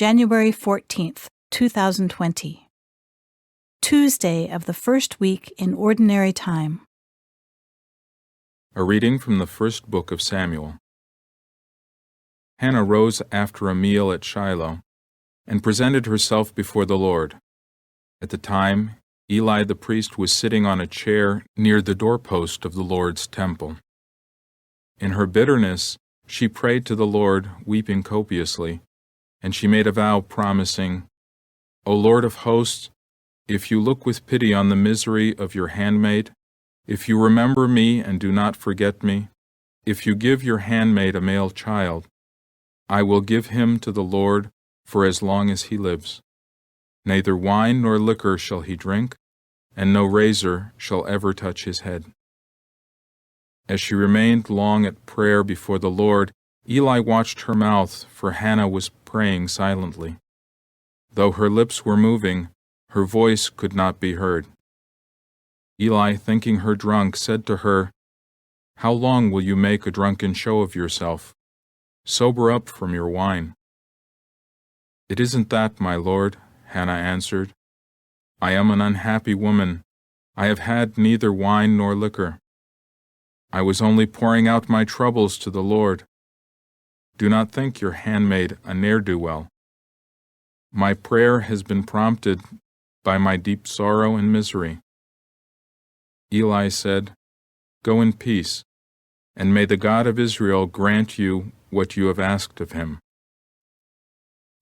January 14th, 2020. Tuesday of the first week in Ordinary Time. A reading from the first book of Samuel. Hannah rose after a meal at Shiloh and presented herself before the Lord. At the time, Eli the priest was sitting on a chair near the doorpost of the Lord's temple. In her bitterness, she prayed to the Lord, weeping copiously, and she made a vow promising, "O Lord of hosts, if you look with pity on the misery of your handmaid, if you remember me and do not forget me, if you give your handmaid a male child, I will give him to the Lord for as long as he lives. Neither wine nor liquor shall he drink, and no razor shall ever touch his head." As she remained long at prayer before the Lord, Eli watched her mouth, for Hannah was praying silently. Though her lips were moving, her voice could not be heard. Eli, thinking her drunk, said to her, "How long will you make a drunken show of yourself? Sober up from your wine." "It isn't that, my lord," Hannah answered. "I am an unhappy woman. I have had neither wine nor liquor. I was only pouring out my troubles to the Lord. Do not think your handmaid a ne'er-do-well. My prayer has been prompted by my deep sorrow and misery." Eli said, "Go in peace, and may the God of Israel grant you what you have asked of him."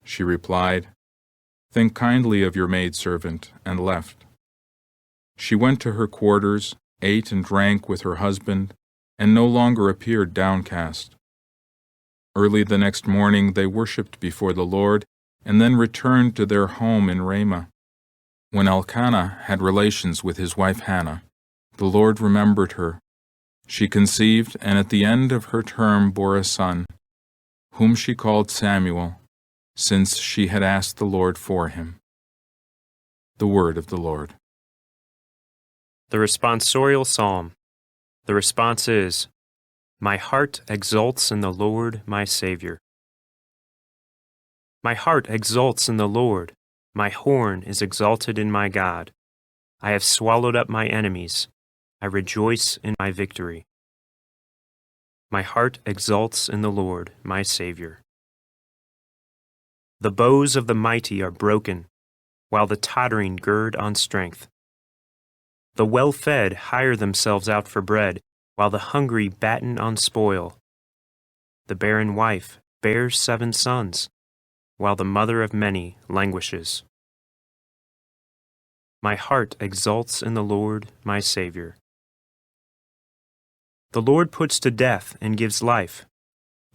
She replied, "Think kindly of your maidservant," and left. She went to her quarters, ate and drank with her husband, and no longer appeared downcast. Early the next morning they worshipped before the Lord, and then returned to their home in Ramah. When Elkanah had relations with his wife Hannah, the Lord remembered her. She conceived, and at the end of her term bore a son, whom she called Samuel, since she had asked the Lord for him. The word of the Lord. The responsorial psalm. The response is, "My heart exults in the Lord, my Savior." My heart exults in the Lord. My horn is exalted in my God. I have swallowed up my enemies. I rejoice in my victory. My heart exults in the Lord, my Savior. The bows of the mighty are broken, while the tottering gird on strength. The well-fed hire themselves out for bread, while the hungry batten on spoil. The barren wife bears 7 sons, while the mother of many languishes. My heart exults in the Lord, my Savior. The Lord puts to death and gives life.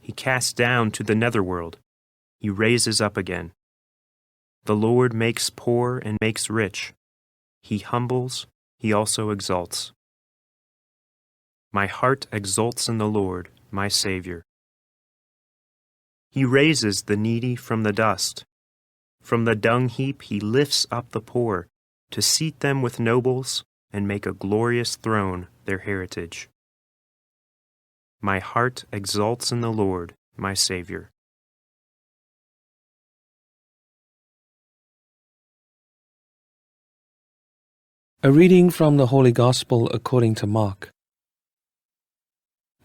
He casts down to the netherworld. He raises up again. The Lord makes poor and makes rich. He humbles, he also exalts. My heart exults in the Lord, my Savior. He raises the needy from the dust. From the dung heap he lifts up the poor, to seat them with nobles and make a glorious throne their heritage. My heart exults in the Lord, my Savior. A reading from the Holy Gospel according to Mark.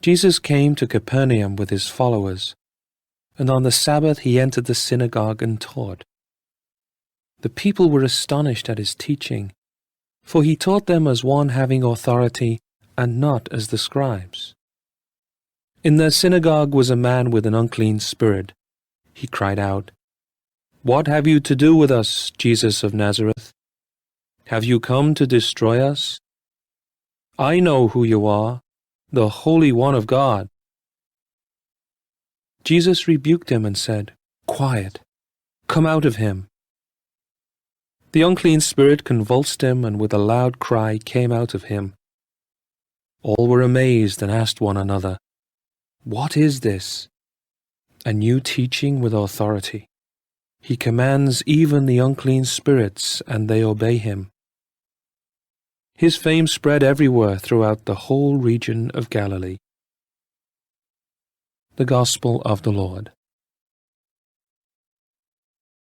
Jesus came to Capernaum with his followers, and on the Sabbath he entered the synagogue and taught. The people were astonished at his teaching, for he taught them as one having authority and not as the scribes. In their synagogue was a man with an unclean spirit. He cried out, "What have you to do with us, Jesus of Nazareth? Have you come to destroy us? I know who you are, the Holy One of God." Jesus rebuked him and said, "Quiet, come out of him." The unclean spirit convulsed him, and with a loud cry came out of him. All were amazed and asked one another, "What is this?" A new teaching with authority. He commands even the unclean spirits, and they obey him. His fame spread everywhere throughout the whole region of Galilee. The Gospel of the Lord.